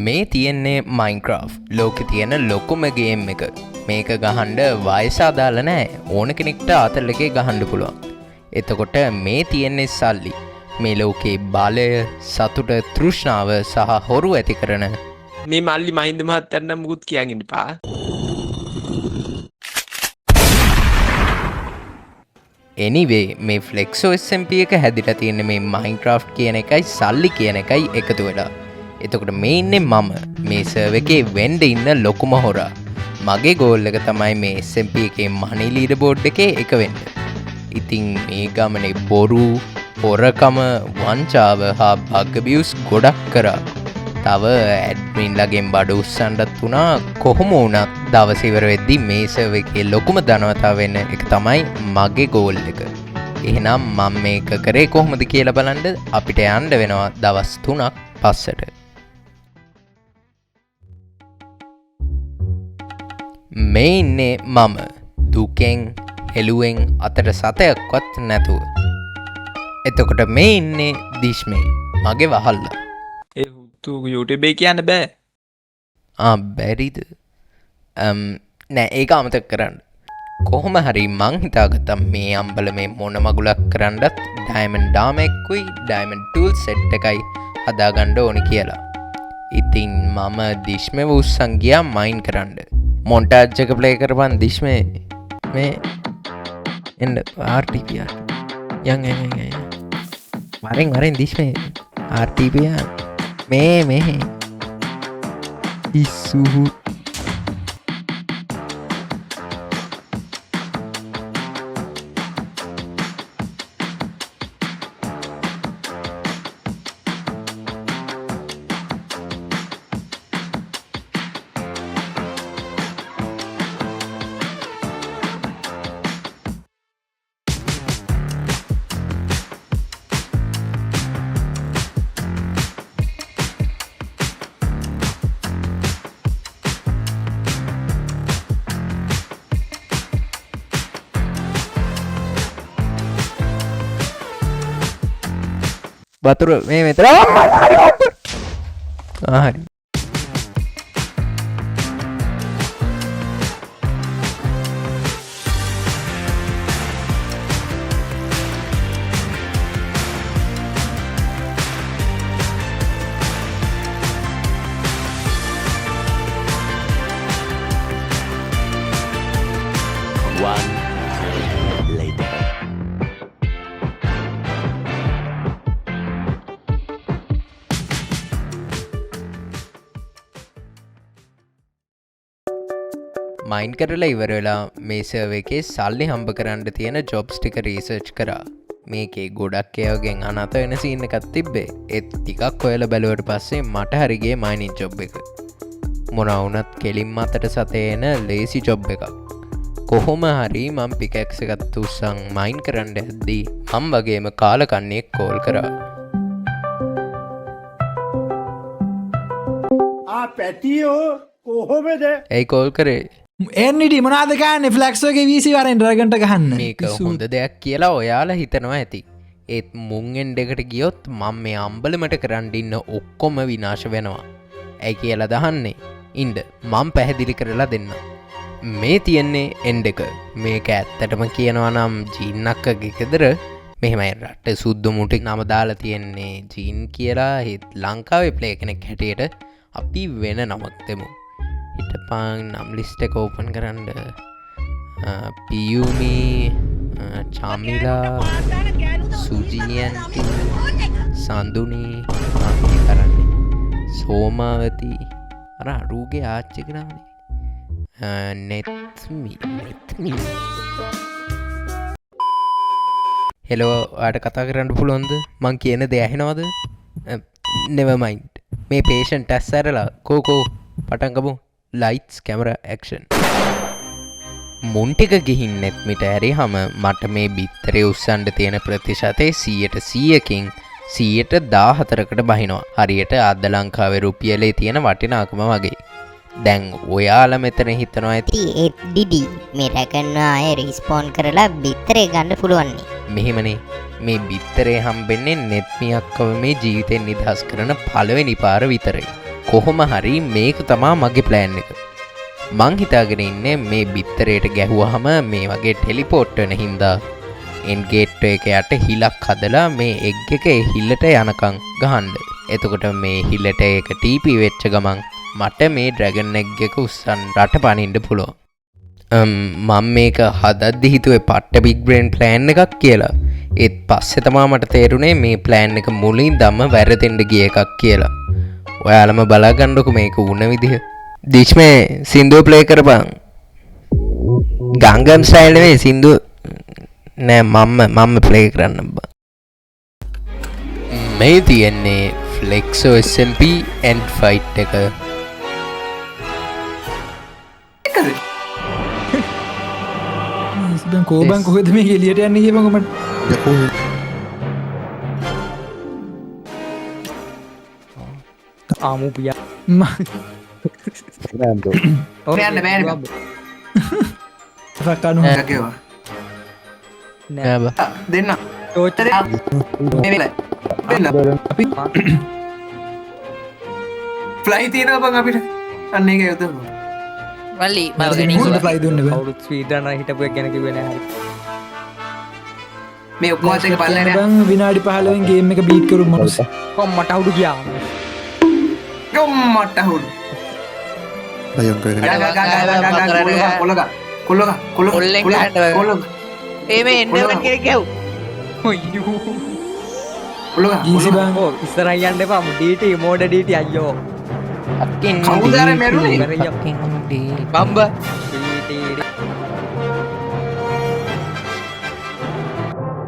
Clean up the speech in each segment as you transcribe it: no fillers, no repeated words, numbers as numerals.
මේ තියෙන්නේ මයින්ක්‍රාෆ්ට් ලෝකෙ තියෙන ලොකුම ගේම් එක. මේක ගහන්ඩ වයසාදාල නෑ, ඕන කෙනෙක්ට ආතල් එකේ ගහන්ඩ පුළුවන්. එතකොට මේ තියෙන්නේ සල්ලි. මේ ලෝකේ බලය, සතුට, තෘෂ්ණාව සහ හොරු ඇති කරන මේ මල්ලි මහින්ද මහත්තයන්ට මුකුත් කියන්න එපා. එනිවේ මේ ෆ්ලෙක්සෝ SMP එක හැදිලා තියෙන්නේ මේ මයින්ක්‍රාෆ්ට් කියන එකයි සල්ලි කියන එකයි එකතු වෙලා. එතකොට මේ ඉන්නේ මම මේ සර්වර් එකේ වෙන්න ඉන්න ලොකුම හොරා. මගේ ගෝල් එක තමයි මේ SMP එකේ මනි ලීඩර් බෝඩ් එකේ එක වෙන්න. ඉතින් මේ ගමනේ බොරු, හොරකම, වංචාව හා බග් බියුස් ගොඩක් කරා. තව ඇඩ්මින්ලගෙන් බඩු උස්සන්නත් වුණා. කොහොම වුණත් දවස් ඉවර වෙද්දි මේ සර්වර් එකේ ලොකුම ධනවතා වෙන්න එක තමයි මගේ ගෝල් එක. එහෙනම් මම මේක කරේ කොහොමද කියලා බලන්න අපිට යන්න වෙනවා දවස් 3ක් පස්සට. මේ ඉන්නේ මම දුකෙන් හෙළුවෙන් අතට සතයක්වත් නැතුව. එතකොට මේ ඉන්නේ දිශ්මේ මගේ වහල්ලා. ඒ හුතු YouTube එකේ කියන්න බෑ. බැරිද? නෑ ඒක අමතක කරන්න. කොහොම හරි මං හිතාගත්තා මේ අම්බලමේ මොන මගුලක් කරන්නත් ඩයමන්ඩ් ඩාම එක්කුයි ඩයමන්ඩ් ටූල් සෙට් එකයි හදාගන්න ඕනි කියලා. ඉතින් මම දිශ්මේ උස්සන් ගියා මයින් කරන්න. මොන්ටාජ් එක ප්ලේ කරපන් දිශ්මේ. මේ එන්න RTP යන් වරෙන් දිශ්මේ RTP මේ ඉස්සුහු වතුර මේ මෙතන හරි. මයින් කරලා ඉවර වෙලා මේ සර්වර් එකේ සල්ලි හම්බ කරන්න තියෙන ජොබ්ස් ටික රිසර්ච් කරා. මේකේ ගොඩක් ඒවාගෙන් අනත වෙන සීන් එකක් තිබ්බේ. ඒත් ටිකක් හොයලා බැලුවට පස්සේ මට හරි ගියේ මයිනින් ජොබ් එක. මොනවා වුණත් කෙලින්ම අතට සතේන ලේසි ජොබ් එකක්. කොහොම හරි මම පිකැක්ස් එකත් උස්සන් මයින් කරන්න යද්දී මම වගේම කාලකන්ණියෙක් කෝල් කරා. පැටියෝ කොහොමද? ඇයි කෝල් කරේ? එන්නට මනාද ගන්න ෆලක්ස්ෝගේ වීසි වරෙන් රගට ගහන්න මේක හොඳ දෙයක් කියලා ඔයාලා හිතනවා ඇති. ඒත් මුංගෙන් දෙකට ගියොත් මං මේ අම්බලමට කරන්ඩින්න ඔක්කොම විනාශ වෙනවා. ඇයි කියලා දහන්නේ ඉන්ඩ මං පැහැදිලි කරලා දෙන්න. මේ තියෙන්නේ එන්ඩ එක. මේක ඇත්තටම කියනවා නම් ජීන්නක්කගේ ගෙදර මෙහෙමයි රට සුද්ද මුටික් නම දාලා තියෙන්නේ ජීන් කියලා. හිත් ලංකාවේ ප්ලේ කෙනෙක් හැටියට අපි වෙන නමක් දෙමු. හිටපං නම් ලිස්ට එක ඕපන් කරන්න. පියුමි, චාමිලා, සුජිනියන්ටි, සඳුනී කරන්නේ, සෝමාවති අර අරුගේ ආච්චිකනවනේ නෙත්මි. හෙලෝ ආට කතා කරන්න පුළුවන්ද? මං කියන දෙ ඇහෙනවද? නෙවමයින්් මේ පේෂන් ටැස් ඇරලා කෝකෝ පටන්ගමු. Lights camera action. මුන්ටික ගිහින් නෙත්මිට ඇරි හම මට මේ බිත්තරේ උත්සන්ඩ තියෙන ප්‍රතිශතේ 100%කින් 114කට බහිනවා. හරියට අද ලංකාවේ රුපියලේ තියෙන වටිනාකම වගේ. දැන් ඔයාලා මෙතන හිතනවා ඇති ඒත් ඩිඩි මේ රැකන්නා අය රිස්පෝන් කරලා බිත්තරේ ගන්න පුළුවන්. මෙහෙමනේ මේ බිත්තරේ හම්බෙන්නේ නෙත්මියක්කව මේ ජීවිතෙන් නිදහස් කරන පළවෙනි පාර විතරයි. කොහොම හරි මේක තමා මගේ ප්ලෑන් එක. මං හිතාගෙන ඉන්නේ මේ බිත්තරයට ගැහුවහම මේ වගේ ටෙලිපෝට් වෙන හින්දා එන්ඩ් ගේට් එක යට හිලක් හදලා මේ එග් එක හිල්ලට යනකම් ගහන්න. එතකොට මේ හිල්ලට ඒක TP වෙච්ච ගමන් මට මේ ඩ්‍රැගන් එග් එක උස්සන් රට පනින්න පුළුවන්. මම මේක හදද්දි හිතුවේ පට්ට බිග් බ්‍රේන් ප්ලෑන් එකක් කියලා. ඒත් පස්සේ තමා මට තේරුනේ මේ ප්ලෑන් එක මුලින් දම්ම වැරදෙන්න ගිය එකක් කියලා. ඔයාලම බලාගන්නකො මේක වුණ විදිහ. දිස්මේ සින්දුව ප්ලේ කරපන්. ගංගම් ස්ටයිල් නෙවෙයි සින්දුව නෑ මම ප්ලේ කරන්න බා. මේ තියෙන්නේ ෆ්ලෙක්සෝ SMP and fight එක. දැන් කෝබන් කොහෙද මේ එළියට යන්නේ කියපන් මට. ආමු පියා යන්න බෑනේ ෆක්කනු කකේවා නෑ බා. දෙන්න ටෝච් මේ වෙලාව දෙන්න අපි ෆ්ලයි තියෙනවා බං අපිට අන්න ඒක යුතුව වලි මුහුද ෆ්ලයි දුන්නේ බෑ. කවුරුත් ස්වීඩන් හිටපු එක ගැන කිව්වේ නෑ හරි මේ ඔක්කොම එක බලලා නෑ බං විනාඩි 15න් ගේම් එක බීට් කරු මනුස්ස. කොම්මට අවුඩු ගියා ගොම්මට හුල් ඒම එන්නවන් කෙනෙක් ගැව් ජීසි බං ඕ ඉස්සරහට යන්න එපා ඩීටි මෝඩ ඩීටි අයියෝ කවුද අර මැරුණේ බම්බ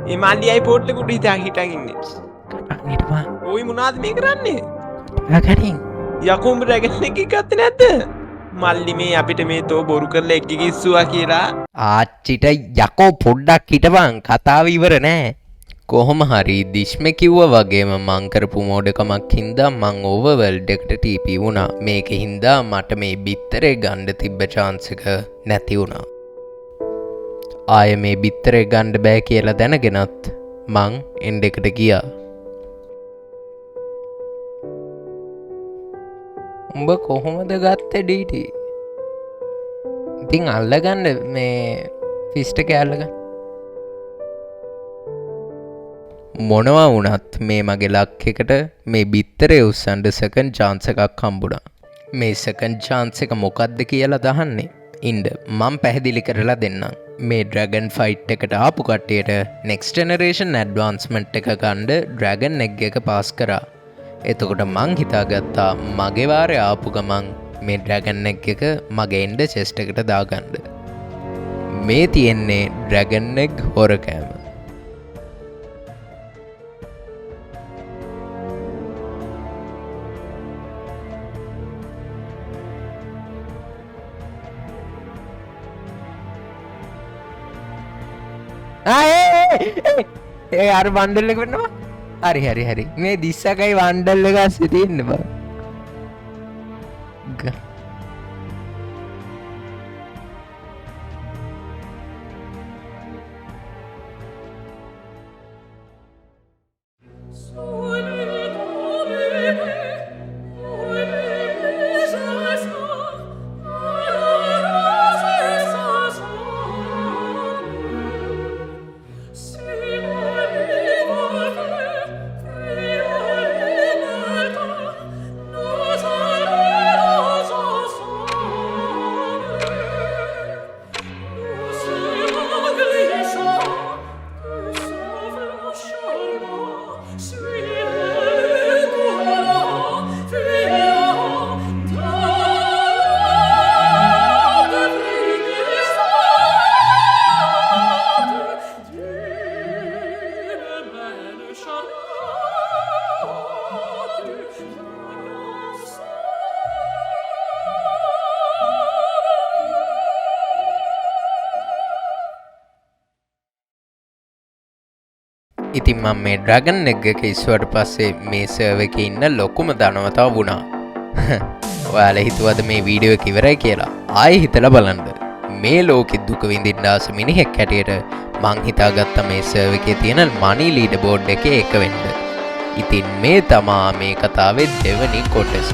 ඒ මල්ලි අයි පෝට්ට කුඩ හිතාන් හිටන් ඉන්නේ ඔයි මොනාද මේ කරන්නේ යකුම් රැගන එක ගත්තේ නැද්ද මල්ලි මේ අපිට මේ තෝ බොරු කරලා එක්ක කිස්සුවා කියලා ආච්චිට යකෝ පොඩ්ඩක් හිටපන් කතාව ඉවර නෑ. කොහොම හරි දිස්ම කිව්වා වගේම මං කරපු මෝඩකමක් හින්දා මං ඕවර්වර්ල්ඩ් එකට TP වුණා. මේක හින්දා මට මේ බිත්තරේ ගන්න තිබ්බ chance එක නැති වුණා. ආයෙ මේ බිත්තරේ ගන්න බෑ කියලා දැනගෙනත් මං එන්ඩ් එකට ගියා. උඹ කොහොමද ගත්තේ ඩීටි? ඉතින් අල්ලගන්න මේ ෆිස්ට් එක අල්ලගන්න. මොනවා වුණත් මේ මගේ ලක් එකට මේ බිත්තරේ උස්සන්න සෙකන්ඩ් chance එකක් හම්බුණා. මේ සෙකන්ඩ් chance එක මොකක්ද කියලා දහන්නේ. ඉන්න මම පැහැදිලි කරලා දෙන්නම්. මේ ඩ්‍රැගන් ෆයිට් එකට ආපු කට්ටියට next generation advancement එක ගන්න ඩ්‍රැගන් egg එක පාස් කරා. එතකොට මං හිතාගත්තා මගේ වාරේ ආපු ගමන් මේ ඩ්‍රැගන් egg එක මගේ එන්ඩ චෙස්ට් එකට දාගන්න. මේ තියෙන්නේ ඩ්‍රැගන් egg හොරකෑම. ඒ අර බණ්ඩල් එක වෙන්නවා. හරි මේ දිස්සකයි වණ්ඩල් එක ඇස්සේ තියෙන්න බා. ඉතින් මම මේ ඩ්‍රැගන් එග් එක ඉස්සුවට පස්සේ මේ සර්වර් එකේ ඉන්න ලොකුම ධනවතා වුණා. ඔයාලා හිතුවද මේ වීඩියෝ එක ඉවරයි කියලා? ආයෙ හිතලා බලන්න. මේ ලෝකෙ දුක විඳින්න ආස මිනිහෙක් හැටියට මං හිතාගත්තා මේ සර්වර් එකේ තියෙන මනි ලීඩර් බෝඩ් එකේ එක වෙන්න. ඉතින් මේ තමා මේ කතාවේ දෙවනි කොටස.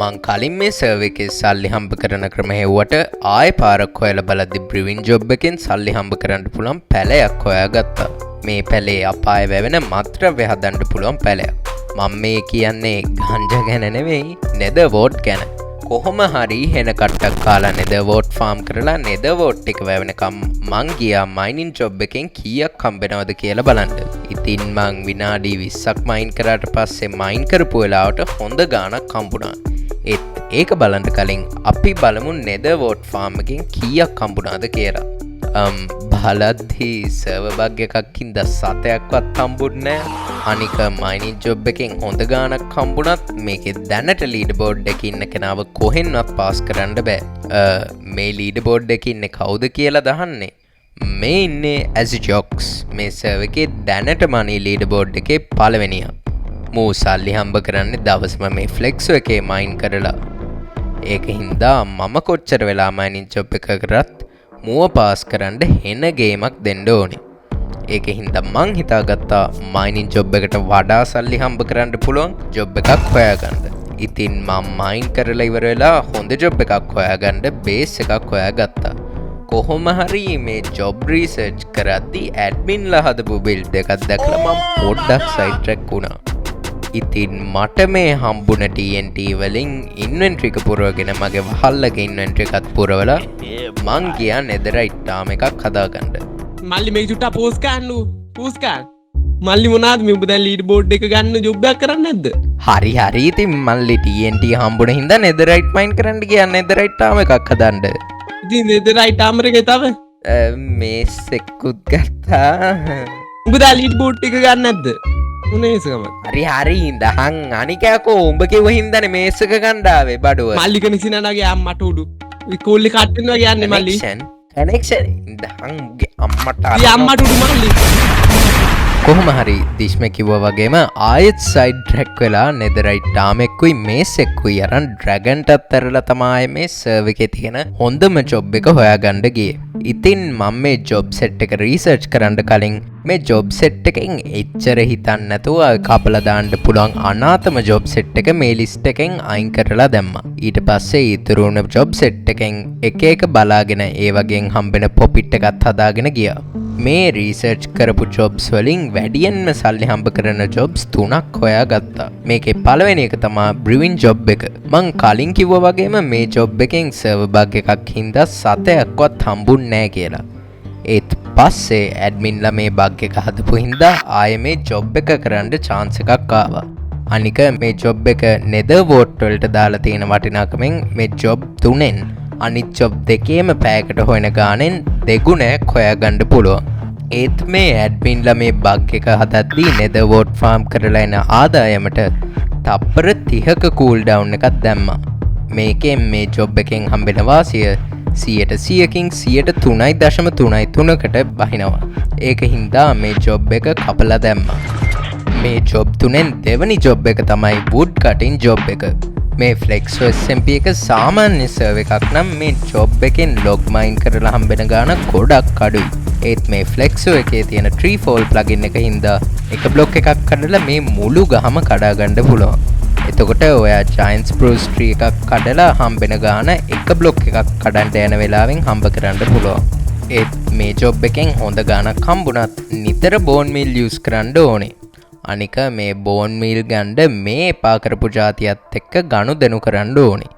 මං කලින් මේ සර්වර් එකේ සල්ලි හම්බ කරන ක්‍රම හෙව්වට ආයෙ පාරක් හොයලා බලද්දි බ්‍රිවින් ජොබ් එකෙන් සල්ලි හම්බ කරන්න පුළුවන් පැලයක් හොයාගත්තා. මේ පැලේ අපාය වැවෙන මත්ද්‍රව්‍ය හදන්න පුළුවන් පැලයක්. මම මේ කියන්නේ ගංජා ගැන නෙවෙයි නෙදර් වෝට් ගැන. කොහොම හරි හෙන කට්ටක් කාලා නෙදර් වෝට් ෆාම් කරලා නෙදර් වෝට් එක වැවෙනකම් මං ගියා මයිනින් ජොබ් එකෙන් කීයක් හම්බෙනවද කියලා බලන්න. ඉතින් මං විනාඩි 20ක් මයින් කරාට පස්සේ මයින් කරපු වෙලාවට හොඳ ගාණක් හම්බුණා. ඒක බලන්න කලින් අපි බලමු නෙදර් වෝට් ෆාම් එකෙන් කීයක් හම්බුණාද කියලා. බලද්දි සර්වර් බග් එකක් හින්දා සතයක්වත් හම්බුන්නේ නැහැ. අනික මයිනින් ජොබ් එකෙන් හොඳ ගාණක් හම්බුණත් මේකේ දැනට ලීඩර් බෝඩ් එකේ ඉන්න කෙනාව කොහෙන්වත් පාස් කරන්න බෑ. මේ ලීඩර් බෝඩ් එකේ ඉන්නේ කවුද කියලා දහන්නේ. මේ ඉන්නේ ඇසිජොක්ස්. මේ සර්වර් එකේ දැනටම අනේ ලීඩර් බෝඩ් එකේ පළවෙනියා. මූ සල්ලි හම්බ කරන්නේ දවසම මේ ෆ්ලෙක්සෝ එකේ මයින් කරලා. ඒක හින්දා මම කොච්චර වෙලා මයිනින් ජොබ් එක කරත් මුව පාස් කරන්න හෙන ගේමක් දෙන්න ඕනේ. ඒක හින්දා මං හිතාගත්තා මයිනින් ජොබ් එකට වඩා සල්ලි හම්බ කරන්න පුළුවන් ජොබ් එකක් හොයාගන්න. ඉතින් මම මයින් කරලා ඉවර වෙලා හොඳ ජොබ් එකක් හොයාගන්න බේස් එකක් හොයාගත්තා. කොහොම හරි මේ ජොබ් රිසර්ච් කරද්දී ඇඩ්මින්ලා හදපු බිල්ඩ් එකක් දැකලා මම පොඩ්ඩක් සයිඩ් ට්‍රැක් වුණා. ඉතින් මට මේ හම්බුන TNT වලින් ඉන්වෙන්ටරි එක පුරවගෙන මගේ වහල්ලගේ ඉන්වෙන්ටරි එකත් පුරවලා මං ගියා නෙදරයිට් ටාම් එකක් හදාගන්න. මල්ලි මේ චුට්ටා පෝස් ගන්නු. පෝස් ගන්න. මල්ලි මොනවාද මේ ඔබ දැන් ලීඩ් බෝඩ් එක ගන්න ජොබ් එකක් කරන්නේ නැද්ද? හරි හරි ඉතින් මල්ලි TNT හම්බුන හින්දා නෙදරයිට් මයින් කරන්න ගියා නෙදරයිට් ටාම් එකක් හදන්න. ඉතින් නෙදරයිට් ටාම් එකේ තව මේස් එක්කුත් ගත්තා. ඔබ දැන් ලීඩ් බෝඩ් එක ගන්න නැද්ද? උනේසම හරි හරි ඉඳහන් අනිකයකෝ උඹ කිව්ව හින්දානේ මේස් එක ගන්න ආවේ බඩුව. මල්ලික නිසිනාගේ අම්මට උඩු විකෝල්ලි කට්ටෙනවා කියන්නේ මල්ලි. කනෙක්ෂන් ඉඳහන් උගේ අම්මට අම්මට උඩු මල්ලි. කොහොම හරි දිශ්ම කිව්වා වගේම ආයෙත් සයිඩ් ට්‍රැක් වෙලා නෙදරයිට් ටාම් එක්කුයි මේස් එක්කුයි අරන් ඩ්‍රැගන්ටත් ඇරලා තමයි මේ සර්වර් එකේ තියෙන හොඳම ජොබ් එක හොයාගන්න ගියේ. ඉතින් මම මේ ජොබ් සෙට් එක රීසර්ච් කරන්න කලින් මේ ජොබ් සෙට් එකෙන් එච්චර හිතන්න නැතුව කපලා දාන්න පුළුවන් අනාතම ජොබ් සෙට් එක මේ ලිස්ට් එකෙන් අයින් කරලා දැම්මා. ඊට පස්සේ ඉතුරු වුණ ජොබ් සෙට් එකෙන් එක එක බලාගෙන ඒ වගේන් හම්බෙන පොපිට් එකත් හදාගෙන ගියා. මේ රීසර්ච් කරපු ජොබ්ස් වලින් වැඩියෙන්ම සල්ලි හම්බ කරන ජොබ්ස් 3ක් හොයාගත්තා. මේකේ පළවෙනි එක තමයි බ්‍රිවින් ජොබ් එක. මං කලින් කිව්වා වගේම මේ ජොබ් එකෙන් සර්වර් බග් එකක් හින්දා සතයක්වත් හම්බුන්නේ නැහැ කියලා. ඒත් පස්සේ ඇඩ්මින්ලා මේ බග් එක හදපු හින්දා ආයෙ මේ ජොබ් එක කරන්න chance එකක් ආවා. අනික මේ ජොබ් එක නෙදර් වෝට් වලට දාලා තියෙන වටිනාකමෙන් මේ ජොබ් 3ෙන් අනිත් ජොබ් දෙකේම පැයකට හොයන ගානෙන් දෙගුණයක් හොයාගන්න පුළුවන්. ඒත් මේ ඇඩ්මින්ලා මේ බග් එක හදද්දී නෙදර් වෝට් ෆාම් කරලා එන ආදායමට තප්පර 30ක කූල් ඩවුන් එකක් දැම්මා. මේකෙන් මේ ජොබ් එකෙන් හම්බෙන වාසිය 100%කින් 3.33කට බහිනවා. ඒක හින්දා මේ ජොබ් එක කපලා දැම්මා. මේ ජොබ් 3ෙන් දෙවනි ජොබ් එක තමයි වුඩ් කටින් ජොබ් එක. මේ ෆ්ලෙක්සෝ SMP එක සාමාන්‍ය සර්වර් එකක් නම් මේ ජොබ් එකෙන් ලොග් මයින් කරලා හම්බෙන ගාණ ගොඩක් අඩුයි. ඒත් මේ ෆ්ලෙක්සෝ එකේ තියෙන ට්‍රීෆෝල් ප්ලගින් එක හින්දා එක බ්ලොක් එකක් කඩලා මේ මුළු ගහම කඩා ගන්න පුළුවන්. එතකොට ඔයා ජයන්ට් ස්ප්‍රූස් ට්‍රී එකක් කඩලා හම්බෙන ගාණ එක බ්ලොක් එකක් කඩන්න යන වෙලාවෙන් හම්බ කරන්න පුළුවන්. ඒත් මේ ජොබ් එකෙන් හොඳ ගාණක් හම්බුණත් නිතර බෝන් මිල් යූස් කරන්න ඕනේ. අනික මේ බෝන් මීල් ගණ්ඩ මේ එපා කරපු ජාතියත් එක්ක ගනුදෙනු කරන්න ඕනේ.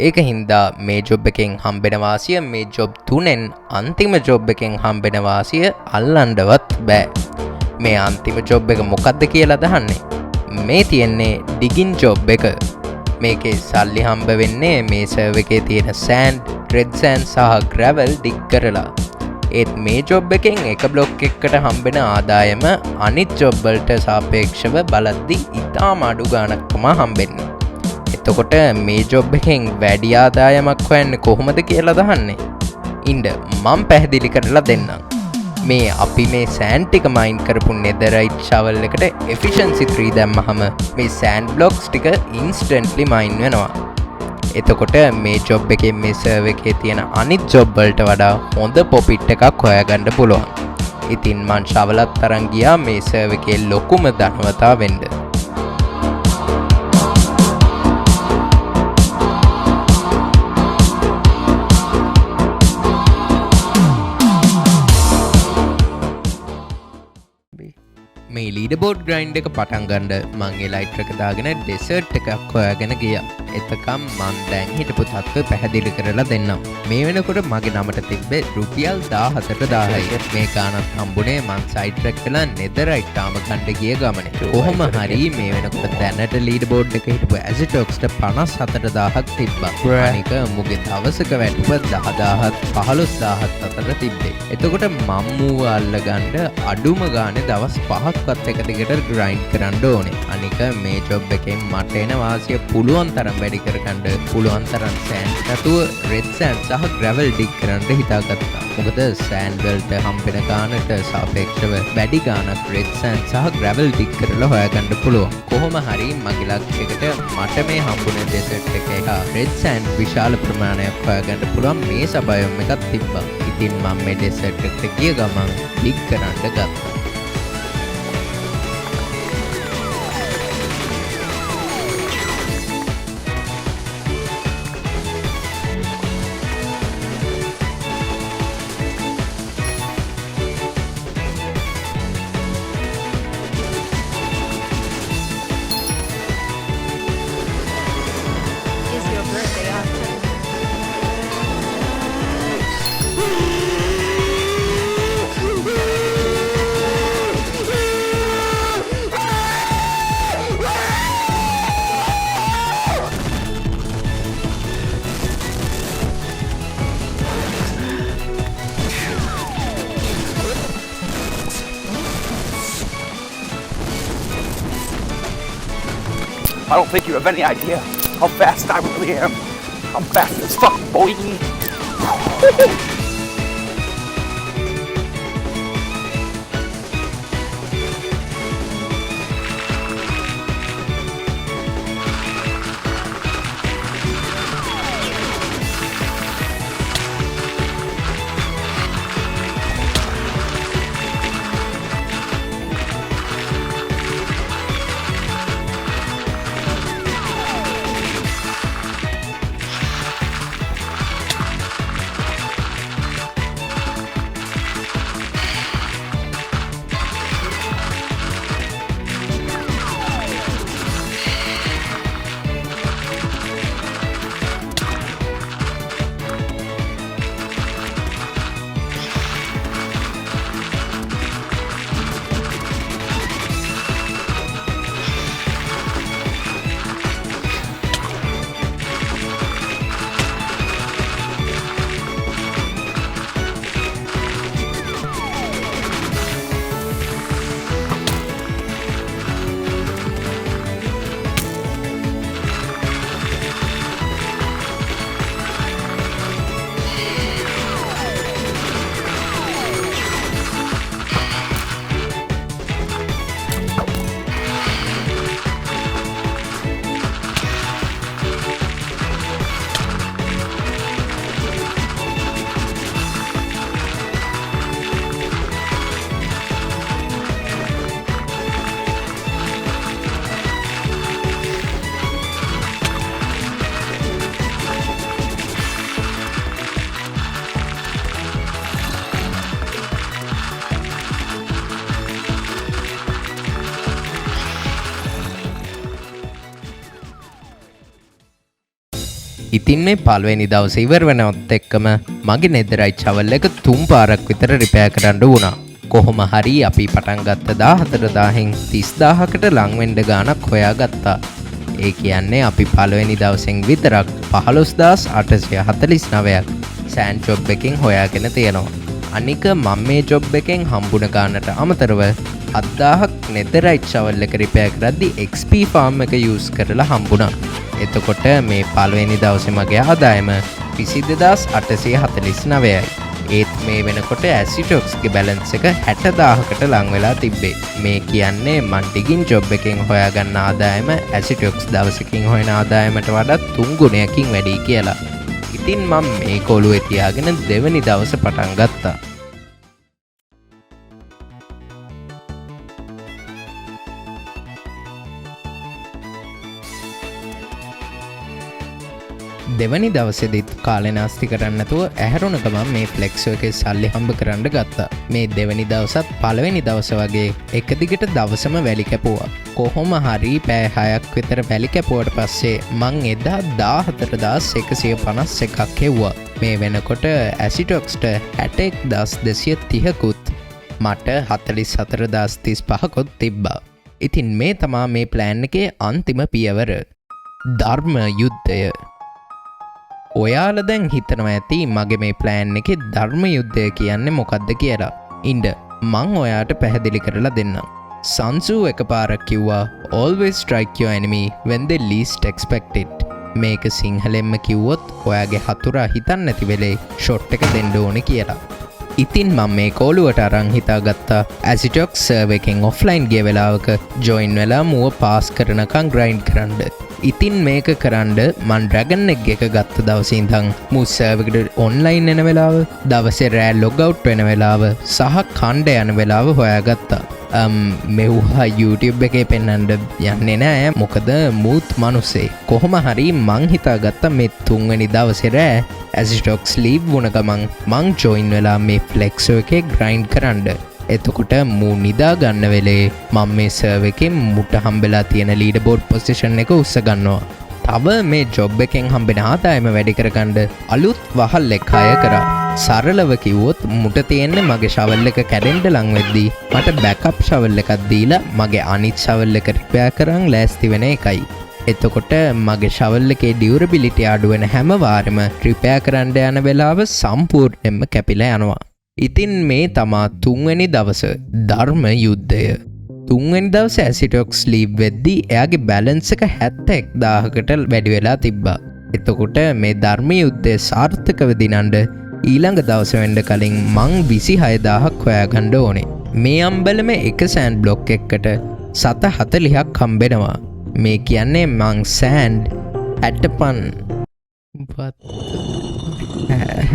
ඒක හින්දා මේ ජොබ් එකෙන් හම්බෙන වාසිය මේ ජොබ් 3ෙන් අන්තිම ජොබ් එකෙන් හම්බෙන වාසිය අල්ලන්නවත් බෑ. මේ අන්තිම ජොබ් එක මොකක්ද කියලා දහන්නේ. මේ තියෙන්නේ ඩිගින් ජොබ් එක. මේකේ සල්ලි හම්බ වෙන්නේ මේ සර්වර් එකේ තියෙන සෑන්ඩ්, රෙඩ් සෑන්ඩ් සහ ග්‍රැවල් ඩිග් කරලා. ඒත් මේ ජොබ් එකෙන් එක බ්ලොක් එකකට හම්බෙන ආදායම අනිත් ජොබ් වලට සාපේක්ෂව බලද්දි ඉතාම අඩු ගාණක් තමයි හම්බෙන්නේ. එතකොට මේ ජොබ් එකෙන් වැඩි ආදායමක් හොයන්නේ කොහොමද කියලා දහන්නේ. ඉන්න මම පැහැදිලි කරලා දෙන්නම්. මේ අපි මේ සෑන්ඩ් ටික මයින් කරපු නෙදරයිට් ෂවල් එකට efficiency 3 දැම්මහම මේ සෑන්ඩ් බ්ලොක්ස් ටික instantly මයින් වෙනවා. එතකොට මේ ජොබ් එකේ මේ සර්වර් එකේ තියෙන අනිත් ජොබ් වලට වඩා හොඳ ප්‍රොෆිට් එකක් හොයාගන්න පුළුවන්. ඉතින් මං ෂවලත් තරන් ගියා මේ සර්වර් එකේ ලොකුම ධනවතා වෙන්න. මේ ලීඩ බෝඩ් ග්‍රයින්් එක පටන්ගන්ඩ මංගේ ලයිට්‍රක දාගෙන ඩෙසර්ට් එකක් හොයාගෙන ගිය. එතකම් මන් දැන් හිටපු තත්ව පැහැදිලි කරලා දෙන්නම්. මේ වෙනකොට මගේ නමට තිබ්බේ රුපියල් 14,000යි. මේ ගානත් හම්බුනේ මං සයිට්‍රැක් වෙලා නෙදරයිට්ටාම ගන්න ගිය ගමනේ. කොහොම හරි මේ වෙනකොට දැනට ලීඩ් බෝඩ් එක හිටපු ඇසිටොක්ස්ට 54,000ක් තිබ්බා. අනික මුගේ දවසක වැටුප 10,000ත් 15,000ත් අතර තිබ්බේ. එතකොට මම් මූව අල්ලගන්න අඩුම ගානේ දවස් 5ක්වත් එක දිගට ග්‍රයින්ඩ් කරන්න ඕනේ. අනික මේ ජොබ් එකෙන් මට එන වාසිය පුළුවන් තරම් වැඩි කරගන්න පුළුවන් තරම් සෑන්ඩ් නැතුව රෙඩ් සෑන්ඩ් සහ ග්‍රැවල් ඩිග් කරන්න හිතාගත්තා. මොකද සෑන්ඩ් වලට හම්බෙන ගානට සාපේක්ෂව වැඩි ගානක් රෙඩ් සෑන්ඩ් සහ ග්‍රැවල් ඩිග් කරලා හොයාගන්න පුළුවන්. කොහොම හරි මගේ ලක්ෂයකට මට මේ හම්බුනේ ඩෙසර්ට් එකේ රෙඩ් සෑන්ඩ් විශාල ප්‍රමාණයක් හොයාගන්න පුළුවන් මේ සබයොම් එකක් තිබ්බා. ඉතින් මම මේ ඩෙසර්ට් එකට ගිය ගමන් ඩිග් කරන්න ගත්තා. I don't think you have any idea how fast I really am. I'm fast as fuck, boy. ඉතින් මේ පළවෙනි දවසේ ඉවර වෙනවත් එක්කම මගේ නෙදරයි චවල් එක 3 පාරක් විතර රිපෙයාර් කරන්න වුණා. කොහොම හරි අපි පටන් ගත්ත 14,000න් 30,000කට ලං වෙන්න ගාණක් හොයාගත්තා. ඒ කියන්නේ අපි පළවෙනි දවසෙන් විතරක් 15,849ක් සෑන්ඩ් ජොබ් එකෙන් හොයාගෙන තියෙනවා. අනික මම මේ ජොබ් එකෙන් හම්බුන ගානට අමතරව 7,000ක් නෙදරයිට් ෂවල් එක රිපෙයාර් කරද්දී XP ෆාම් එක යූස් කරලා හම්බුණා. එතකොට මේ පළවෙනි දවසේ මගේ ආදායම 22,849යි. ඒත් මේ වෙනකොට ඇසිටොක්ස්ගේ බැලන්ස් එක 60,000කට ලං වෙලා තිබ්බේ. මේ කියන්නේ මන් ඩිගින් ජොබ් එකෙන් හොයාගන්න ආදායම ඇසිටොක්ස් දවසකින් හොයන ආදායමට වඩා 3 ගුණයකින් වැඩි කියලා. ඉතින් මම මේ කොළුවේ තියාගෙන දෙවනි දවස පටන් ගත්තා. දෙවනි දවසෙදිත් කාලේ නාස්ති කරන්න නැතුව ඇහැරුණ ගමන් මේ ෆ්ලෙක්සෝ එකේ සල්ලි හම්බ කරන්න ගත්තා. මේ දෙවනි දවසත් පළවෙනි දවස වගේ එක දිගට දවසම වැලි කැපුවා. කොහොම හරි පැය 6ක් විතර වැලි කැපුවට පස්සේ මං එදා 14151 හෙව්වා. මේ වෙනකොට ඇසිටොක්ස්ට 61230කුත් මට 44035කුත් තිබ්බා. ඉතින් මේ තමා මේ ප්ලෑන් එකේ අන්තිම පියවර. ධර්ම යුද්ධය. ඔයාල දැන් හිතනවා ඇති මගේ මේ ප්ලෑන් එකේ ධර්ම යුද්ධය කියන්නේ මොකක්ද කියලා. ඉන්ඩ මං ඔයාට පැහැදිලි කරලා දෙන්නම්. සංසූ එක පාරක් කිව්වා always strike your enemy when they least expect it. මේක සිංහලෙන්ම කිව්වොත් ඔයාගේ හතුරා හිතන්න නැති වෙලේ ෂොට් එක දෙන්න ඕනේ කියලා. ඉතින් මම මේ කෝලුවට අරන් හිතාගත්තා ඇසිටොක් සර්වර් එකෙන් ඔෆ්ලයින් ගිය වෙලාවක ජොයින් වෙලා මුව පාස් කරනකම් ග්‍රයින්ඩ් කරන්න. ඉතින් මේක කරන්න මන් ඩ්‍රැගන් එග් එක ගත්ත දවසේ ඉඳන් මු සර්වර් එකට ඔන්ලයින් එන වෙලාව, දවසේ රෑ ලොග් අවුට් වෙන වෙලාව සහ කණ්ඩ යන වෙලාව හොයාගත්තා. මෙව්වා YouTube එකේ පෙන්වන්න යන්නේ නෑ මොකද මූත් මනුස්සේ. කොහොම හරි මං හිතාගත්තා මේ තුන්වෙනි දවසේ රෑ ඇසිටොක් ස්ලීප් වුණ ගමන් මං ජොයින් වෙලා මේ ෆ්ලෙක්සෝ එකේ ග්‍රයින්ඩ් කරන්න. එතකොට මූ නිදා ගන්න වෙලේ මම මේ සර්වර් එකෙන් මුට හම්බෙලා තියෙන ලීඩර් බෝඩ් පොසිෂන් එක උස්ස ගන්නවා. තව මේ ජොබ් එකෙන් හම්බෙන ආදායම වැඩි කරගන්න අලුත් වහල් එක හය කරා. සරලව කිව්වොත් මුට තියෙන්නේ මගේ ෂවල් එක කැඩෙන්න ලං වෙද්දී මට බෑකප් ෂවල් එකක් දීලා මගේ අනිත් ෂවල් එක රිපෙයාර් කරන් ලෑස්ති වෙන එකයි. එතකොට මගේ ෂවල් එකේ ඩියුරබිලිටි අඩු වෙන හැම වාරෙම රිපෙයාර් කරන්න යන වෙලාව සම්පූර්ණයෙන්ම කැපිලා යනවා. ඉතින් මේ තමා තුන්වෙනි දවස ධර්ම යුද්ධය. තුන්වෙනි දවස ඇසිටොක් ස්ලීප් වෙද්දී එයාගේ බැලන්ස් එක 71000කට වැඩි වෙලා තිබ්බා. එතකොට මේ ධර්ම යුද්ධය සාර්ථකව දිනන්න ඊළඟ දවස වෙන්න කලින් මං 26000ක් හොයාගන්න ඕනේ. මේ අම්බලම එක සෑන්ඩ් බ්ලොක් එකකට සත 40ක් හම්බෙනවා. මේ කියන්නේ මං සෑන්ඩ්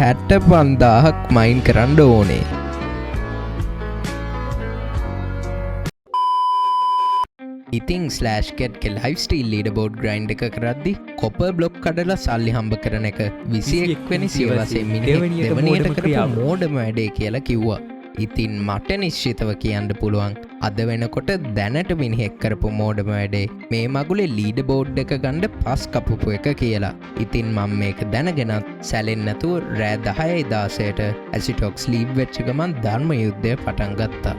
65000ක් මයින් කරන්න ඕනේ. ඉතිං ස්ලෑෂ්කට්ක ලයිෆ්ස්ටීල් ලීඩර් බෝඩ් ග්‍රයින්ඩ් එක කරද්දි කොපර් බ්ලොක් කඩලා සල්ලි හම්බ කරන එක 21 වෙනි සියවසේ මිනිහෙක් දෙවනියට කරපු මෝඩම වැඩේ කියලා කිව්වා. ඉතින් මට නිශ්චිතව කියන්න පුළුවන් අද වෙනකොට දැනට මිනිහෙක් කරපු මෝඩම වැඩේ මේ මගුලේ ලීඩර් බෝඩ් එක ගන්න පස් කපපු එක කියලා. ඉතින් මම මේක දැනගෙනත් සැලෙන්නේ නැතුව රෑ 10:16ට ඇසිටොක් ස්ලීප් වෙච්ච ගමන් ධර්ම යුද්ධය පටන් ගත්තා.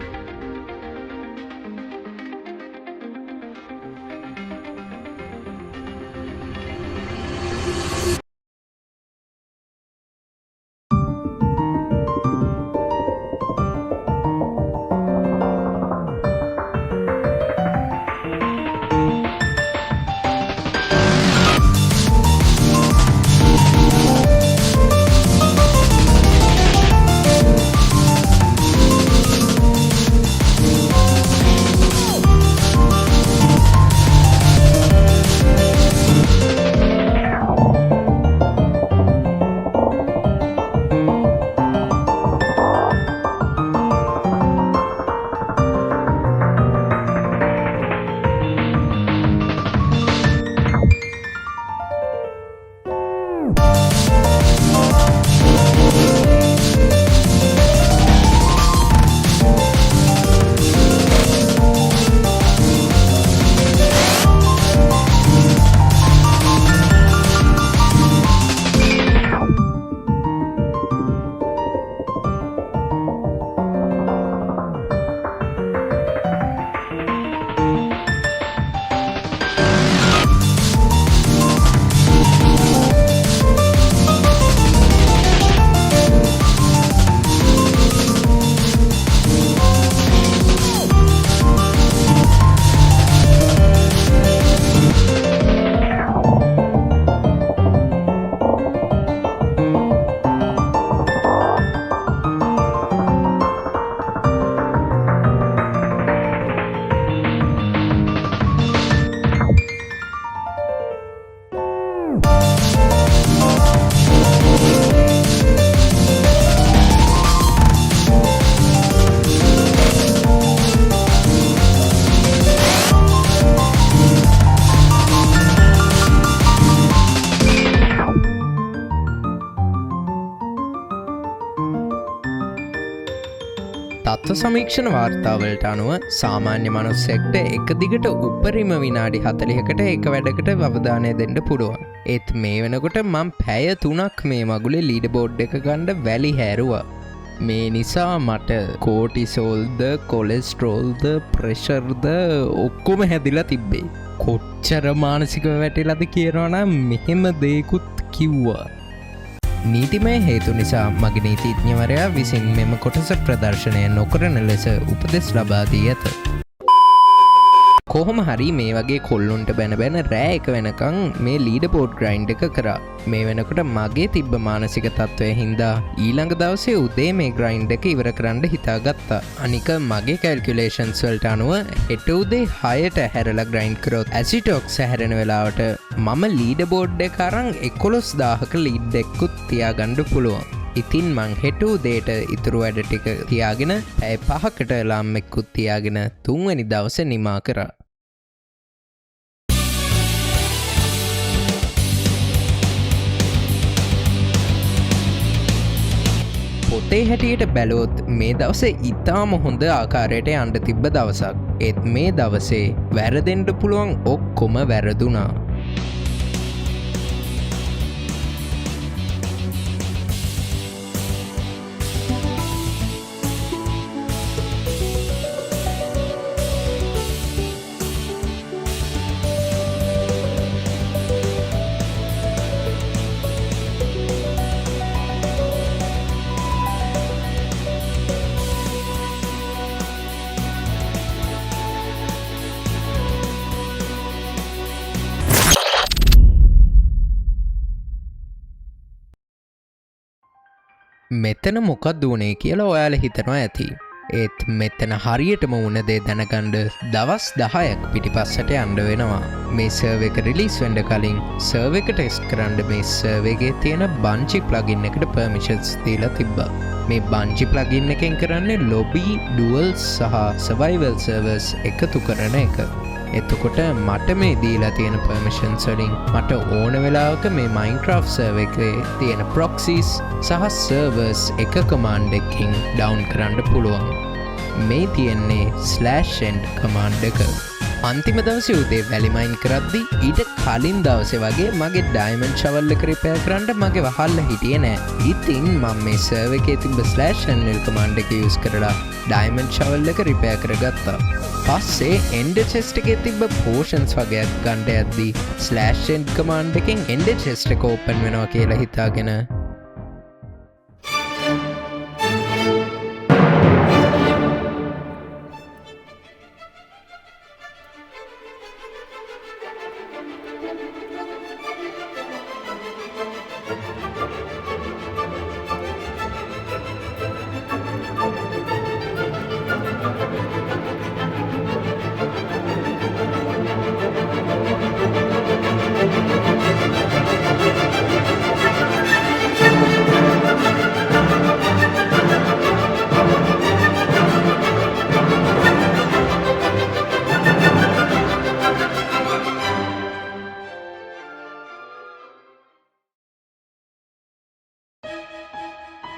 තත්ව සමීක්ෂණ වාර්තාවලට අනුව සාමාන්‍ය මනුස්සෙක්ට එක දිගට උපරිම විනාඩි 40කට එක වැඩකට අවධානය දෙන්න පුළුවන්. ඒත් මේ වෙනකොට මම පැය 3ක් මේ මගුලේ ලීඩ බෝඩ් එක ගන්න වැලි හැරුවා. මේ නිසා මට කෝටිසෝල්ද කොලෙස්ට්‍රෝල්ද ප්‍රෙෂර්ද ඔක්කොම හැදිලා තිබ්බේ. කොච්චර මානසිකව වැටිලාද කියනවා නම් මෙහෙම දේකුත් කිව්වා. නීතිමය හේතු නිසා මගේ නීතිඥවරයා විසින් මෙම කොටස ප්‍රදර්ශනය නොකරන ලෙස උපදෙස් ලබා දී ඇත. කොහොම හරි මේ වගේ කොල්ලුන්ට බැන රෑ එක වෙනකං මේ ලීඩ බෝඩ් ග්‍රයින්ඩ් එක කරා. මේ වෙනකොට මගේ තිබ්බ මානසික තත්ත්වය හින්දා ඊළඟ දවසේ උදේ මේ ග්‍රයින්ඩ් එක ඉවර කරන්න හිතාගත්තා. අනික මගේ කැල්කියුලේෂන්ස් වලට අනුව හෙට උදේ 6ට හැරලා ග්‍රයින්ඩ් කරොත් ඇසිටොක්ස් හැරෙන වෙලාවට මම ලීඩ බෝඩ් එක අරන් 11000ක ලීඩ් එකකුත් තියාගන්න පුළුවන්. ඉතින් මං හෙට උදේට ඉතුරු වැඩ ටික තියාගෙන පැය 5කට ලාම් එක්කුත් තියාගෙන 3 වෙනි දවසේ නිමා කරා. පොතේ හැටියට බැලුවොත් මේ දවසේ ඉතාම හොඳ ආකාරයට යන්න තිබ්බ දවසක්. ඒත් මේ දවසේ වැරදෙන්න පුළුවන් ඔක්කොම වැරදුනා. මෙතන මොකක්ද වුනේ කියලා ඔයාලා හිතනවා ඇති. ඒත් මෙතන හරියටම වුණ දේ දැනගන්න දවස් 10ක් පිටිපස්සට යන්න වෙනවා. මේ සර්වර් එක රිලීස් වෙන්න කලින් සර්වර් එක ටෙස්ට් කරන්න මේ සර්වර් එකේ තියෙන බන්චි ප්ලගින් එකට පර්මිෂන්ස් දීලා තිබ්බා. මේ බන්චි ප්ලගින් එකෙන් කරන්නේ ලොබි, ඩුවල්ස් සහ සර්වයිවල් සර්වර්ස් එකතු කරන එක. එතකොට මට මේ දීලා තියෙන පර්මිෂන්ස් වලින් මට ඕන වෙලාවක මේ Minecraft සර්වර් එකේ තියෙන proxies සහ servers එක command එකකින් down කරන්න පුළුවන්. මේ තියෙන්නේ /end command එක. අන්තිම දවසේ උදේ වැලි මයින් කරද්දි ඊට කලින් දවසේ වගේ මගේ diamond shovel එක repair කරන්න මගේ වහල්ල හිටියේ නෑ. ඉතින් මම මේ server එකේ තිබ්බ /end command එක use කරලා diamond shovel එක repair කරගත්තා. පස්සේ end chest එකේ තිබ්බ potions වගේක් ගන්න යද්දි /end command එකෙන් end chest එක open වෙනවා කියලා හිතාගෙන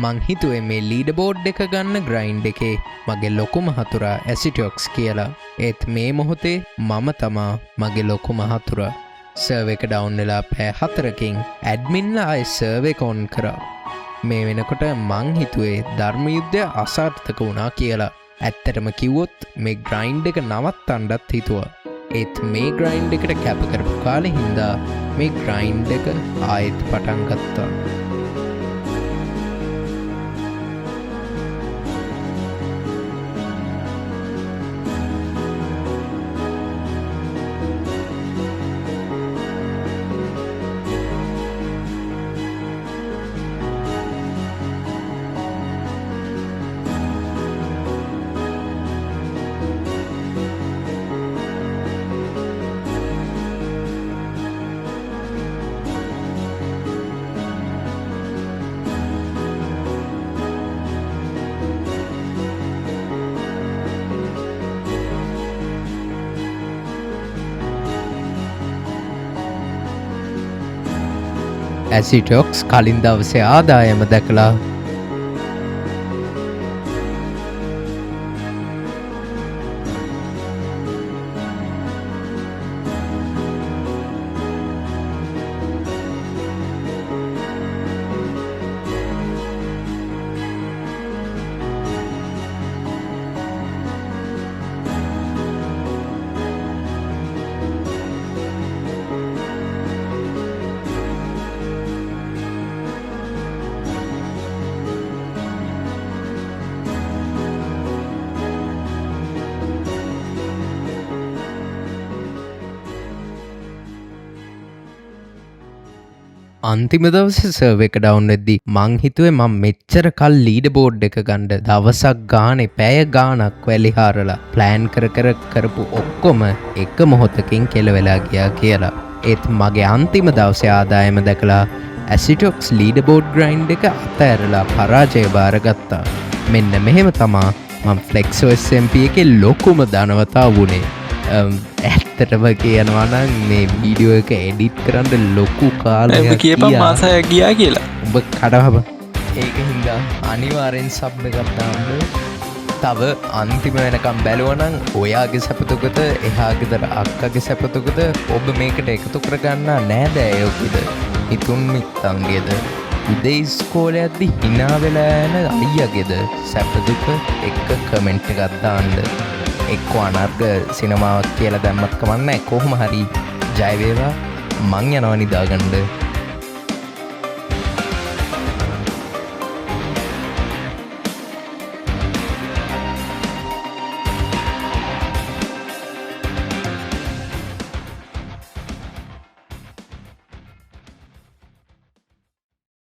මං හිතුවේ මේ ලීඩ බෝඩ් එක ගන්න ග්‍රයින්ඩ් එකේ මගේ ලොකුම හතුරා ඇසිටොක්ස් කියලා. ඒත් මේ මොහොතේ මම තමා මගේ ලොකුම හතුරා. සර්වර් එක ඩවුන් වෙලා පැය 4කින් ඇඩ්මින්ලා ආයේ සර්වර් එක ඔන් කරා. මේ වෙනකොට මං හිතුවේ ධර්ම යුද්ධය අසාර්ථක වුණා කියලා. ඇත්තටම කිව්වොත් මේ ග්‍රයින්ඩ් එක නවත්තන්නත් හිතුවා. ඒත් මේ ග්‍රයින්ඩ් එකට කැප කරපු කාලේ හින්දා මේ ග්‍රයින්ඩ් එක ආයෙත් පටන් ගත්තා. ඇසිටොක්ස් කලින් දවසේ ආදායම දැකලා අන්තිම දවස සර්ව එක ඩවුන් වෙද්දි මං හිතුවේ මං මෙච්චර කල් ලීඩ බෝඩ් එක ගණ්ඩ දවසක් ගානේ පැය ගානක් වැලිහාරලා ප්ලෑන් කරපු ඔක්කොම එක මොහොතකින් කෙලවෙලා ගියා කියලා. ඒත් මගේ අන්තිම දවසේ ආදායම දැකලා ඇසිටොක්ස් ලීඩ බෝඩ් ග්‍රයින්් එක අතඇරලා පරාජය බාරගත්තා. මෙන්න මෙහෙම තමා මං ෆ්ලෙක්සෝ SMP එක ලොකුම දනවතා වුණේ. ඇත්තටම කියනවනම් මේ වීඩියෝ එක එඩිට් කරන්න ලොකු කාලයක් කියපම් මාසය ගියා කියලා උඹ කඩහබ ඒක හින්දා අනිවාරෙන් සබ්බ ගත්තාන්න තව අන්තිම වෙනකම් බැලුවනං ඔයාගේ සැපතුකත එහාගෙදර අක්කගේ සැපතුකද ඔබ මේකට එකතු කරගන්න නෑදෑයෝකිද ඉතුන් මිත්තන්ගේද උදෙයිස්කෝල ඇද්දි හිනාවෙලා ඇන අයියගෙද සැපදුක එක්ක කමෙන්ට් ගත්තාන්ඩ එක්කෝ අනර්ග සිනමාවක් කියලා දැම්මත් කමන්න කොහොම හරි ජයවේවා මං යනවා නිදාගණ්ඩ